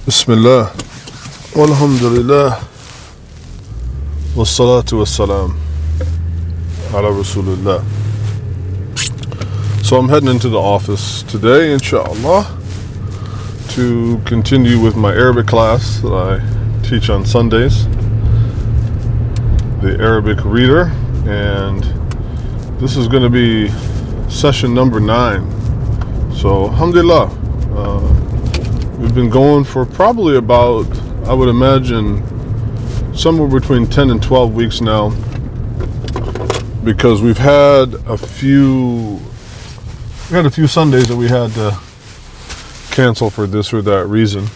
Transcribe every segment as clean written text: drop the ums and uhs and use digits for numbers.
Bismillah, walhamdulillah, wassalatu wassalam ala rasulillah. So I'm heading into the office today, inshallah, to continue with my Arabic class that I teach on Sundays, the Arabic reader, and this is going to be session number 9. So alhamdulillah, we've been going for probably about, I would imagine, somewhere between 10 and 12 weeks now, because we've had a few Sundays that we had to cancel for this or that reason.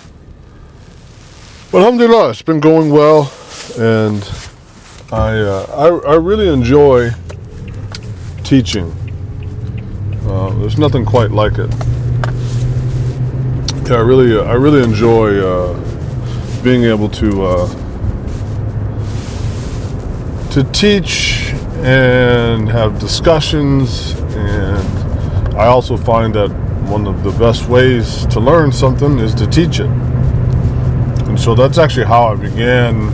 But alhamdulillah, it's been going well, and I really enjoy teaching. There's nothing quite like it. Yeah, I really enjoy being able to teach and have discussions, and I also find that one of the best ways to learn something is to teach it. And so that's actually how I began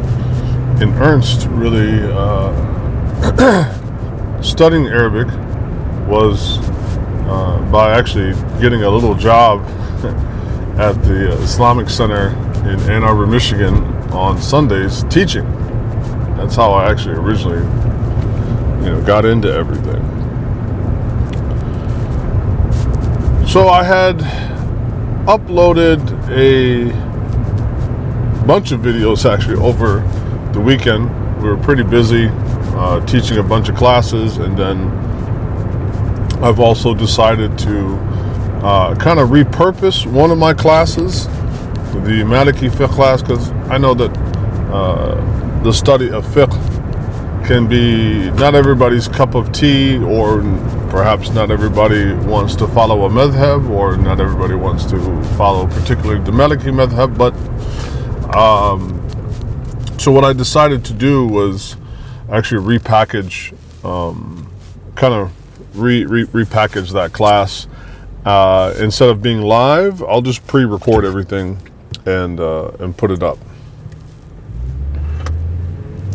in earnest, really, studying Arabic, was by actually getting a little job at the Islamic Center in Ann Arbor, Michigan on Sundays teaching. That's how I actually originally, got into everything. So I had uploaded a bunch of videos actually over the weekend. We were pretty busy teaching a bunch of classes, and then I've also decided to kind of repurpose one of my classes, the Maliki fiqh class, because I know that the study of fiqh can be not everybody's cup of tea, or perhaps not everybody wants to follow a madhab, or not everybody wants to follow particularly the Maliki madhab. But so what I decided to do was actually repackage, repackage that class. Instead of being live, I'll just pre-record everything and put it up.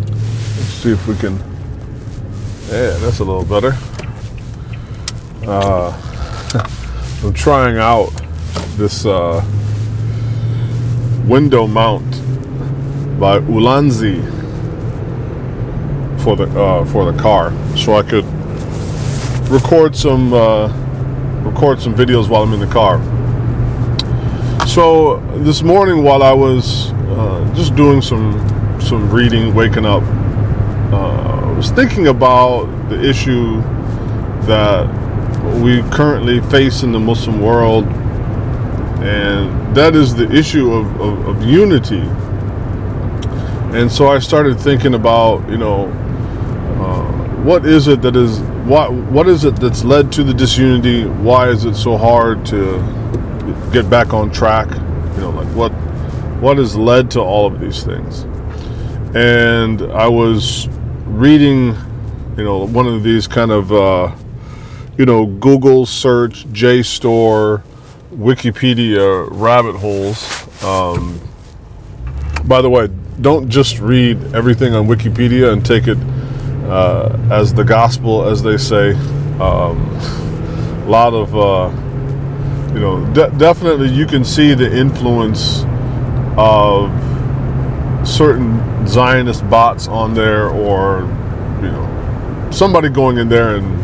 Let's see if we can. Yeah, that's a little better. I'm trying out this window mount by Ulanzi for the car, so I could record some videos while I'm in the car. So this morning, while I was just doing some reading, waking up, I was thinking about the issue that we currently face in the Muslim world, and that is the issue of unity. And so I started thinking about, what is it that's led to the disunity? Why is it so hard to get back on track? What has led to all of these things? And I was reading, one of these kind of, Google search, JSTOR, Wikipedia rabbit holes. By the way, don't just read everything on Wikipedia and take it as the gospel, as they say. A lot of, definitely you can see the influence of certain Zionist bots on there, or, somebody going in there and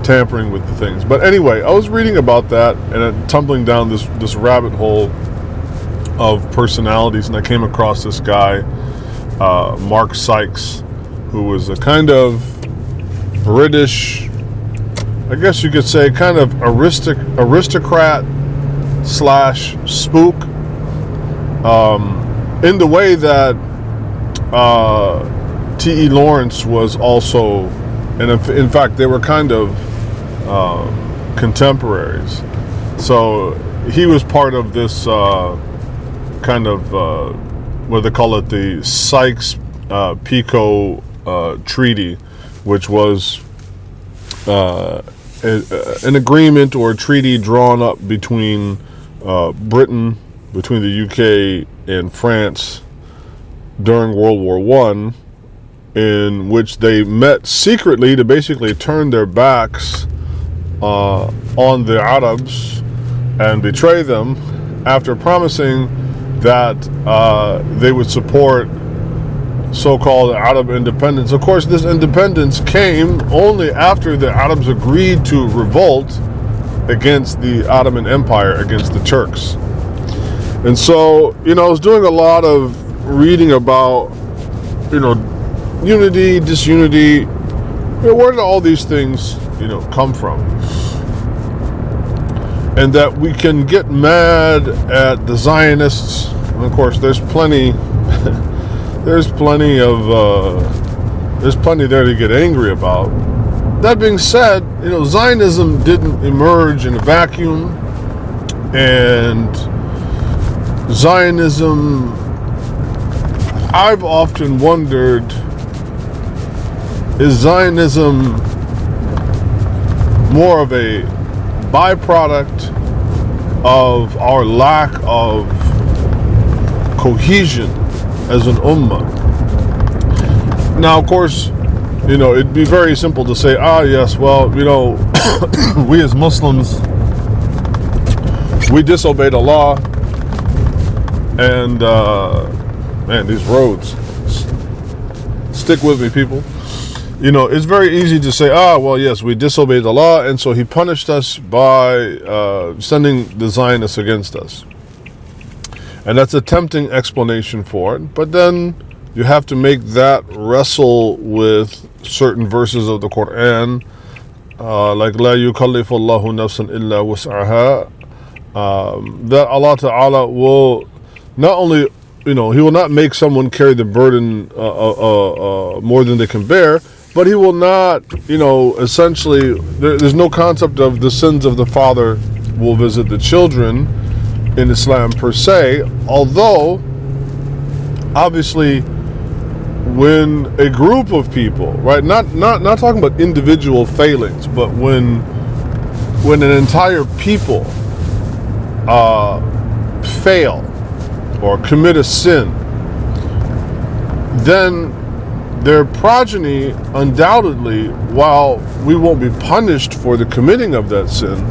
tampering with the things. But anyway, I was reading about that and tumbling down this rabbit hole of personalities, and I came across this guy, Marc Sykes, who was a kind of British, I guess you could say, kind of aristocrat slash spook, in the way that T.E. Lawrence was also, and in fact they were kind of contemporaries. So he was part of this kind of what they call it, the Sykes Picot Treaty, which was an agreement or a treaty drawn up between Britain between the UK and France during World War I, in which they met secretly to basically turn their backs on the Arabs and betray them after promising that they would support so-called Arab independence. Of course, this independence came only after the Arabs agreed to revolt against the Ottoman Empire, against the Turks. And so, I was doing a lot of reading about, unity, disunity, where did all these things, come from? And that we can get mad at the Zionists. And of course, there's plenty there to get angry about. That being said, Zionism didn't emerge in a vacuum, and Zionism, I've often wondered, is Zionism more of a byproduct of our lack of cohesion as an ummah? Now, of course, it'd be very simple to say, yes, well, we as Muslims, we disobeyed Allah, and, man, these roads, stick with me, people. It's very easy to say, well, yes, we disobeyed Allah, and so He punished us by sending the Zionists against us. And that's a tempting explanation for it. But then you have to make that wrestle with certain verses of the Quran, like La yukallifu Allahu nafsan illa wus'aha, that Allah Ta'ala will not only, He will not make someone carry the burden more than they can bear, but He will not, essentially, there's no concept of the sins of the father will visit the children in Islam per se, although, obviously, when a group of people, right, not talking about individual failings, but when an entire people fail or commit a sin, then their progeny, undoubtedly, while we won't be punished for the committing of that sin,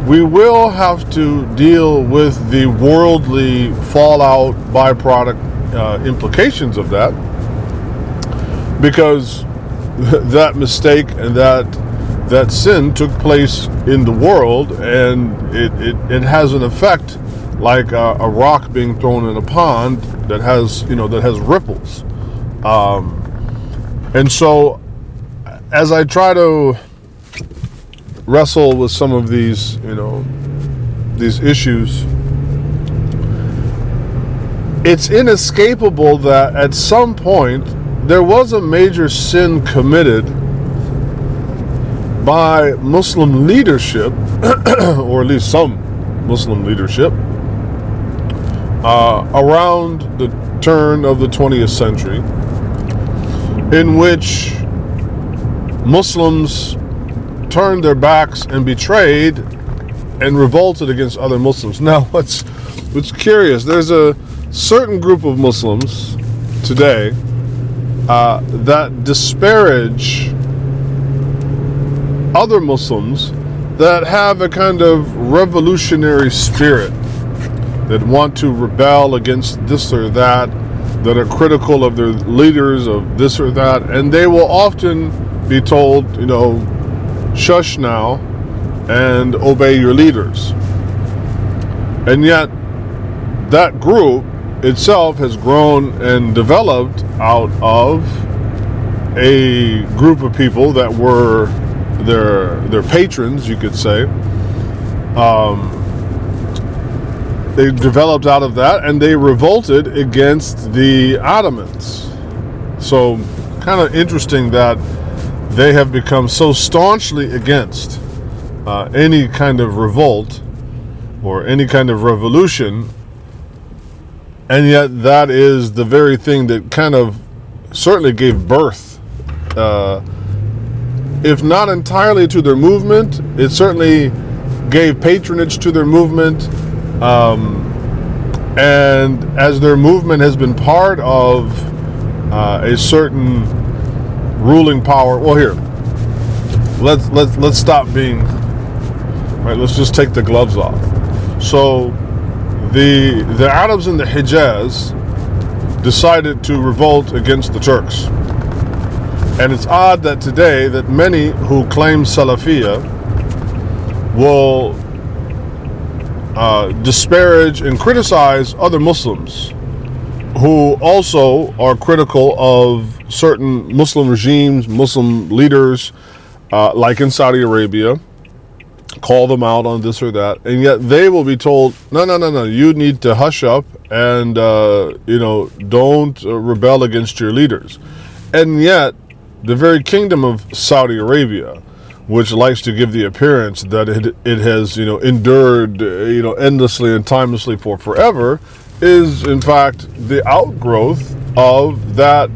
we will have to deal with the worldly fallout, byproduct implications of that, because that mistake and that sin took place in the world, and it has an effect like a rock being thrown in a pond that has ripples. And so, as I try to wrestle with some of these, these issues, it's inescapable that at some point there was a major sin committed by Muslim leadership, or at least some Muslim leadership, around the turn of the 20th century, in which Muslims turned their backs and betrayed and revolted against other Muslims. Now, what's curious, there's a certain group of Muslims today that disparage other Muslims that have a kind of revolutionary spirit, that want to rebel against this or that are critical of their leaders of this or that, and they will often be told, shush now and obey your leaders. And yet that group itself has grown and developed out of a group of people that were their patrons, you could say. They developed out of that, and they revolted against the Ottomans. So, kind of interesting that they have become so staunchly against any kind of revolt or any kind of revolution, and yet that is the very thing that kind of certainly gave birth, if not entirely to their movement, it certainly gave patronage to their movement, And as their movement has been part of a certain ruling power, well, here, let's stop being right. Let's just take the gloves off. So the Arabs in the Hijaz decided to revolt against the Turks, and it's odd that today that many who claim Salafiyya will disparage and criticize other Muslims who also are critical of certain Muslim regimes, Muslim leaders, like in Saudi Arabia, call them out on this or that, and yet they will be told, no, you need to hush up and don't rebel against your leaders. And yet the very kingdom of Saudi Arabia, which likes to give the appearance that it has endured endlessly and timelessly for forever, is in fact the outgrowth of that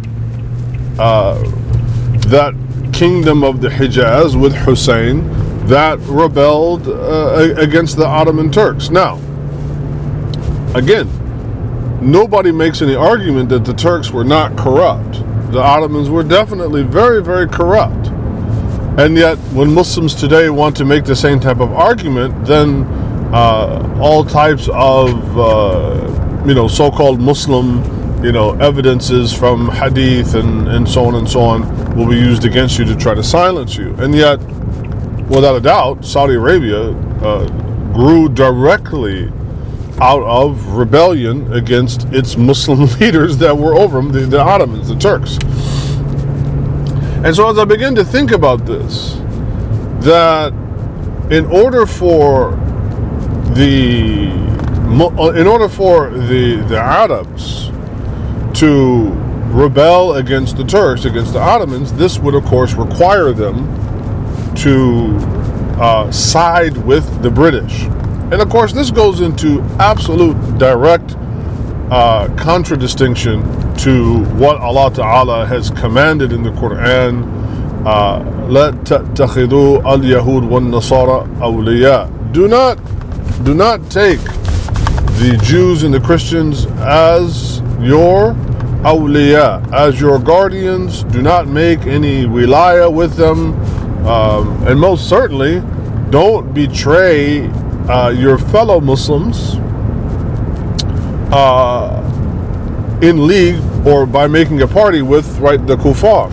kingdom of the Hijaz with Hussein that rebelled against the Ottoman Turks. Now, again, nobody makes any argument that the Turks were not corrupt. The Ottomans were definitely very, very corrupt. And yet, when Muslims today want to make the same type of argument, then all types of so-called Muslim evidences from hadith and so on will be used against you to try to silence you. And yet, without a doubt, Saudi Arabia grew directly out of rebellion against its Muslim leaders that were over them, the Ottomans, the Turks. And so as I begin to think about this, that in order for the Arabs to rebel against the Turks, against the Ottomans, this would of course require them to side with the British. And of course this goes into absolute direct contradistinction to what Allah Ta'ala has commanded in the Quran. La tattakhidhu al-yahud wan-nasara awliya. Do not take the Jews and the Christians as your awliya, as your guardians. Do not make any wilaya with them, and most certainly don't betray your fellow Muslims in league or by making a party with the kuffar.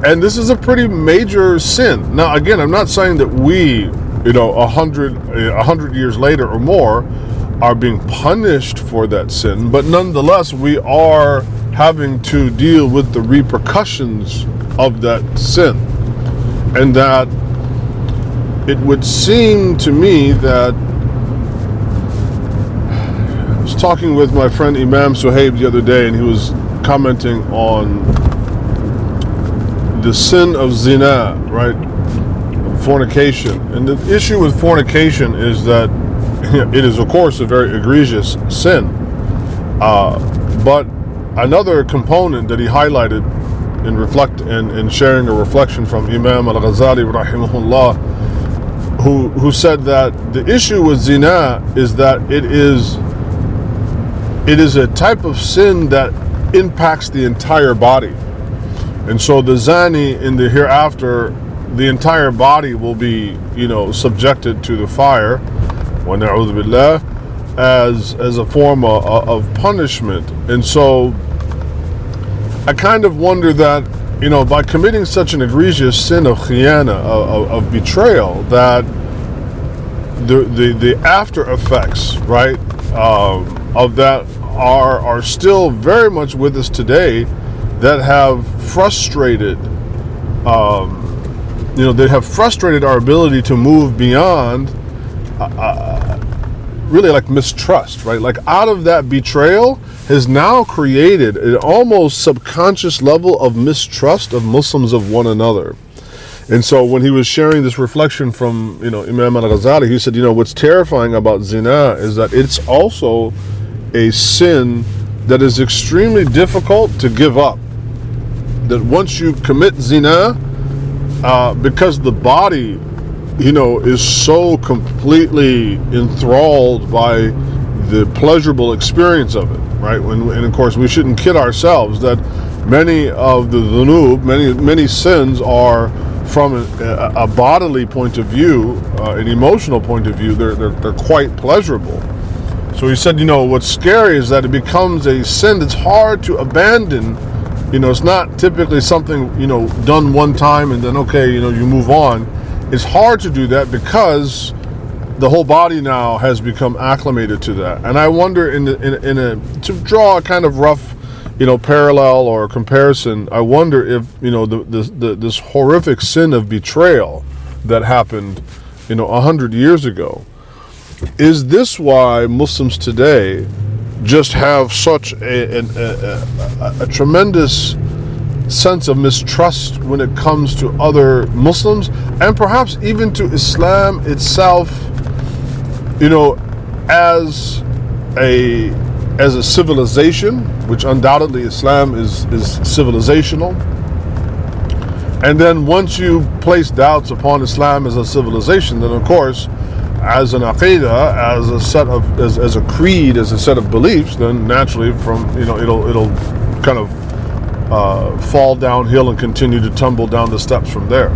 And this is a pretty major sin. Now, again, I'm not saying that we, 100 years later or more, are being punished for that sin, but nonetheless, we are having to deal with the repercussions of that sin. And that it would seem to me that I was talking with my friend Imam Suhaib the other day, and he was commenting on the sin of zina, right? Fornication. And the issue with fornication is that it is, of course, a very egregious sin. But another component that he highlighted in sharing a reflection from Imam al-Ghazali, rahimahullah, who said that the issue with zina is that it is a type of sin that impacts the entire body. And so the zani in the hereafter, the entire body will be, subjected to the fire, wa na'udhu billah, as a form of punishment. And so I kind of wonder that, by committing such an egregious sin of khiyana, of betrayal, that the after effects, right, of that are still very much with us today, that have frustrated, they have frustrated our ability to move beyond, really like mistrust, right? Like out of that betrayal has now created an almost subconscious level of mistrust of Muslims of one another. And so when he was sharing this reflection from, Imam al-Ghazali, he said, what's terrifying about zina is that it's also a sin that is extremely difficult to give up. That once you commit zina, because the body is so completely enthralled by the pleasurable experience of it, right? And of course, we shouldn't kid ourselves that many of the dhunub, many sins are from a bodily point of view, an emotional point of view. They're quite pleasurable. So he said, what's scary is that it becomes a sin that's hard to abandon. It's not typically something, done one time and then, okay, you move on. It's hard to do that because the whole body now has become acclimated to that. And I wonder, to draw a kind of rough, parallel or comparison, I wonder if, this horrific sin of betrayal that happened, 100 years ago, is this why Muslims today just have such a tremendous sense of mistrust when it comes to other Muslims, and perhaps even to Islam itself, as a civilization, which undoubtedly Islam is civilizational. And then once you place doubts upon Islam as a civilization, then of course, as an aqidah, as a creed, as a set of beliefs, then naturally it'll kind of fall downhill and continue to tumble down the steps from there.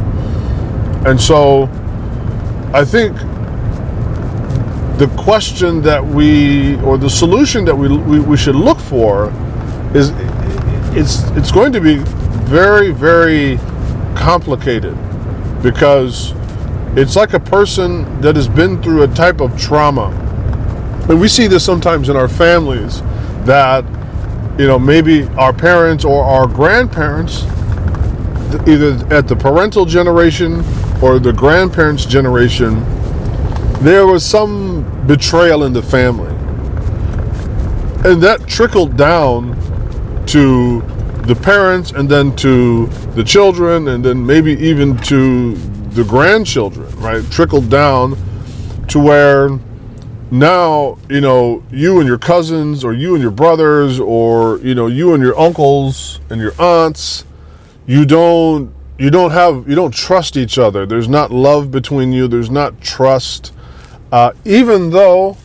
And so I think the question that or the solution that we should look for is it's going to be very, very complicated, because it's like a person that has been through a type of trauma. And we see this sometimes in our families, that maybe our parents or our grandparents, either at the parental generation or the grandparents' generation, there was some betrayal in the family. And that trickled down to the parents, and then to the children, and then maybe even to the grandchildren, right? Trickled down to where now, you and your cousins, or you and your brothers, or, you and your uncles and your aunts, you don't trust each other. There's not love between you. There's not trust. Even though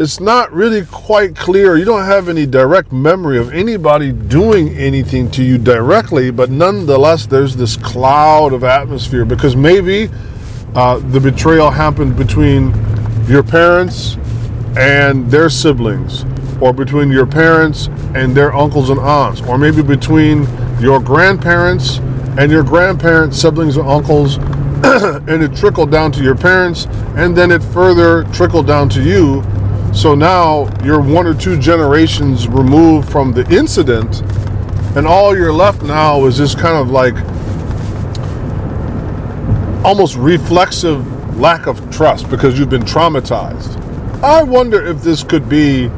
it's not really quite clear, you don't have any direct memory of anybody doing anything to you directly, but nonetheless, there's this cloud of atmosphere, because maybe the betrayal happened between your parents and their siblings, or between your parents and their uncles and aunts, or maybe between your grandparents and your grandparents' siblings and uncles, and it trickled down to your parents, and then it further trickled down to you. So now you're 1 or 2 generations removed from the incident, and all you're left now is this kind of like almost reflexive lack of trust, because you've been traumatized. I wonder if this could be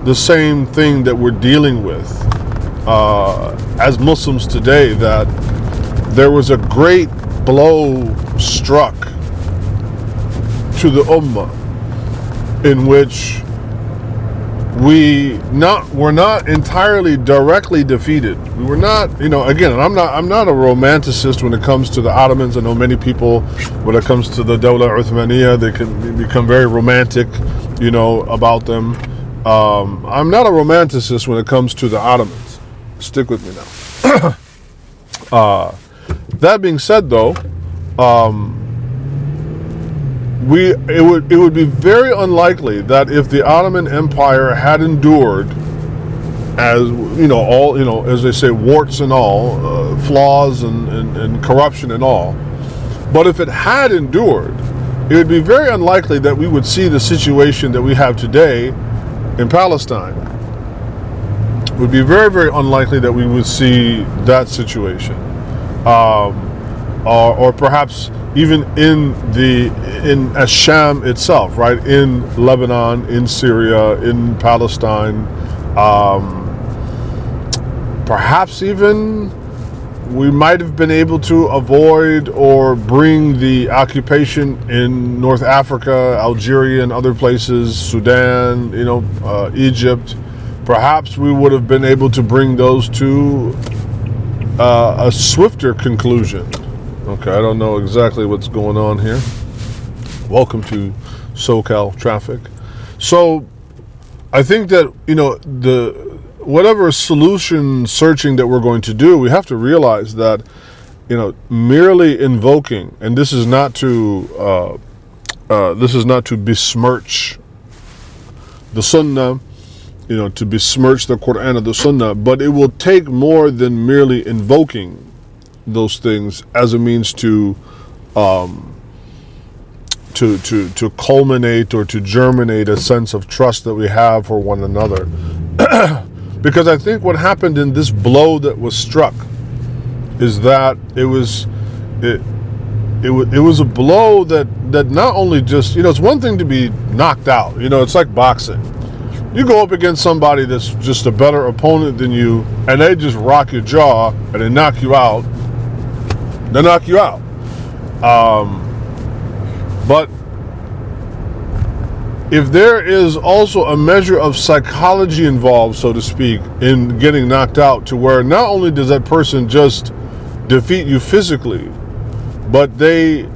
the same thing that we're dealing with as Muslims today, that there was a great blow struck to the Ummah, in which we're not entirely directly defeated. We were not, again, and I'm not a romanticist when it comes to the Ottomans. I know many people, when it comes to the Dawla Uthmaniyya, they can become very romantic, about them. I'm not a romanticist when it comes to the Ottomans. Stick with me now. That being said, though, it would be very unlikely that if the Ottoman Empire had endured, as as they say, warts and all, flaws and corruption and all, but if it had endured, it would be very unlikely that we would see the situation that we have today in Palestine. It would be very, very unlikely that we would see that situation, or perhaps even in Sham itself, right? In Lebanon, in Syria, in Palestine, perhaps even we might have been able to avoid or bring the occupation in North Africa, Algeria, and other places, Sudan, Egypt. Perhaps we would have been able to bring those to a swifter conclusion. Okay, I don't know exactly what's going on here. Welcome to SoCal traffic. So I think that, whatever solution searching that we're going to do, we have to realize that, merely invoking, and this is not to besmirch the Sunnah, to besmirch the Quran or the Sunnah, but it will take more than merely invoking those things as a means to culminate or to germinate a sense of trust that we have for one another. Because I think what happened in this blow that was struck is that it was a blow that not only just, it's one thing to be knocked out, it's like boxing. You go up against somebody that's just a better opponent than you, and they just rock your jaw and they knock you out. They knock you out. But if there is also a measure of psychology involved, so to speak, in getting knocked out, to where not only does that person just defeat you physically, but the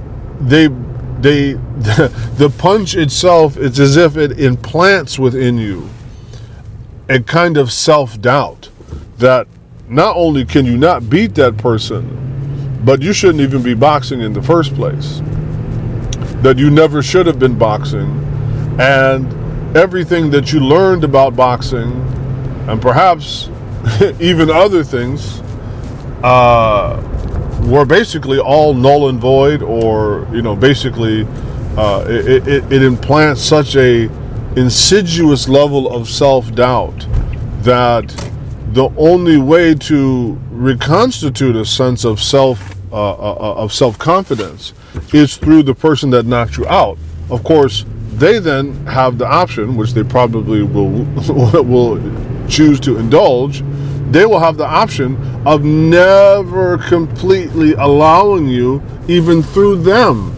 punch itself, it's as if it implants within you a kind of self-doubt that not only can you not beat that person, but you shouldn't even be boxing in the first place. That you never should have been boxing, and everything that you learned about boxing, and perhaps even other things, were basically all null and void, or basically it implants such a insidious level of self-doubt that the only way to reconstitute a sense of self-confidence is through the person that knocked you out. Of course, they then have the option, which they probably will choose to indulge. They will have the option of never completely allowing you, even through them,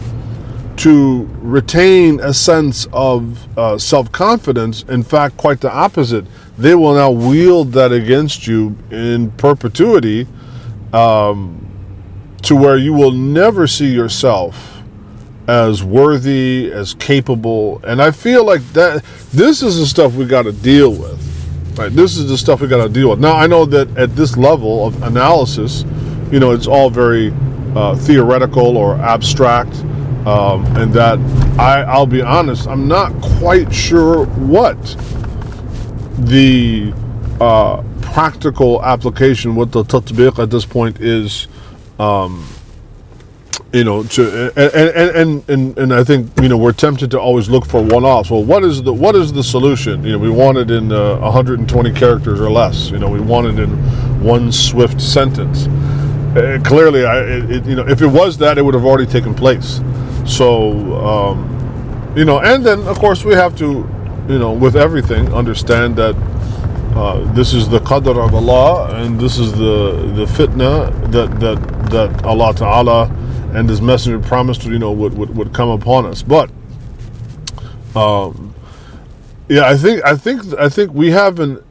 to retain a sense of self-confidence. In fact, quite the opposite. They will now wield that against you in perpetuity, to where you will never see yourself as worthy, as capable. And I feel like that this is the stuff we got to deal with. Right? This is the stuff we got to deal with. Now, I know that at this level of analysis, it's all very theoretical or abstract, and that I'll be honest, I'm not quite sure what the practical application, what the tatbiq at this point is. And I think we're tempted to always look for one-offs. Well, what is the solution? We want it in 120 characters or less. We want it in one swift sentence. Clearly, if it was that, it would have already taken place. So, and then of course we have to, with everything, understand that this is the qadr of Allah, and this is the fitna that Allah Ta'ala and His Messenger promised would come upon us. But I think we have an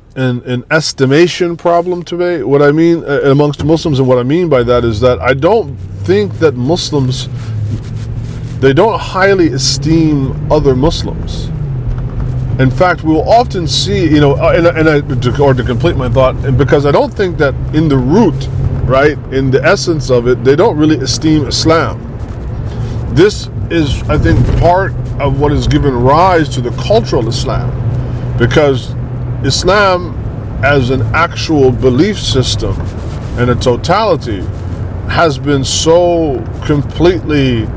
estimation problem today. What I mean amongst Muslims, and what I mean by that is that I don't think that Muslims, they don't highly esteem other Muslims. In fact, we will often see, to complete my thought, and because I don't think that in the root, right, in the essence of it, they don't really esteem Islam. This is, I think, part of what has given rise to the cultural Islam, because Islam as an actual belief system and a totality has been so completely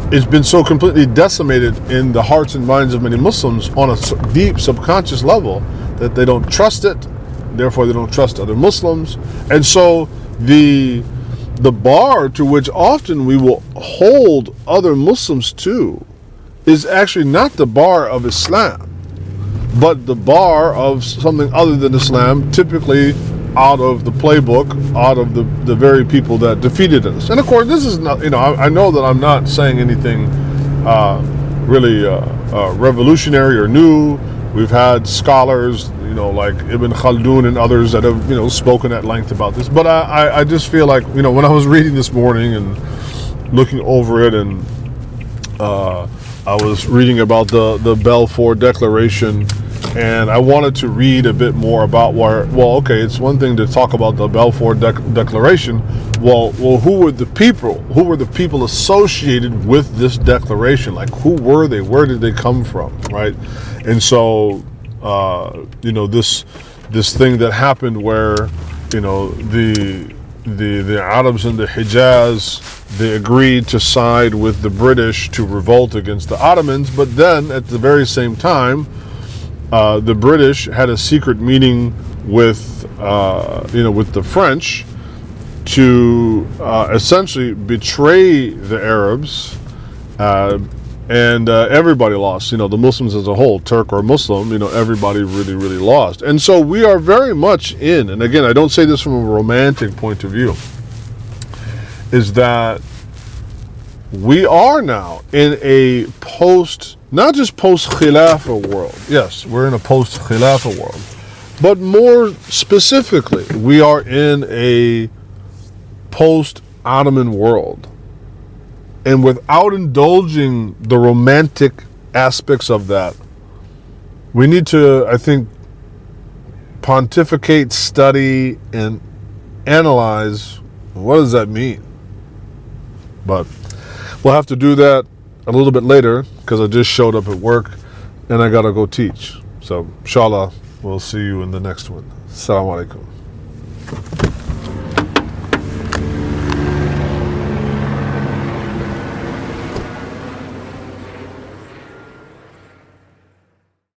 it's been so completely decimated in the hearts and minds of many Muslims on a deep subconscious level that they don't trust it, therefore they don't trust other Muslims. And so the bar to which often we will hold other Muslims to is actually not the bar of Islam, but the bar of something other than Islam, typically out of the playbook, out of the very people that defeated us. And of course, this is not, I know that I'm not saying anything really revolutionary or new. We've had scholars, like Ibn Khaldun and others that have, spoken at length about this. But I just feel like, when I was reading this morning and looking over it, and I was reading about the Balfour Declaration, and I wanted to read a bit more about okay, it's one thing to talk about the Balfour Declaration. Well, who were the people? Who were the people associated with this declaration? Like, who were they? Where did they come from? Right? And so, this thing that happened where, the Arabs in the Hijaz, they agreed to side with the British to revolt against the Ottomans, but then at the very same time, the British had a secret meeting with the French to essentially betray the Arabs, and everybody lost. The Muslims as a whole, Turk or Muslim, everybody really, really lost. And so we are very much in, and again, I don't say this from a romantic point of view, is that we are now in a not just post-Khilafah world. Yes, we're in a post-Khilafah world. But more specifically, we are in a post-Ottoman world. And without indulging the romantic aspects of that, we need to, I think, pontificate, study, and analyze what does that mean. But we'll have to do that a little bit later because I just showed up at work and I got to go teach. So, inshallah, we'll see you in the next one. Assalamu alaikum.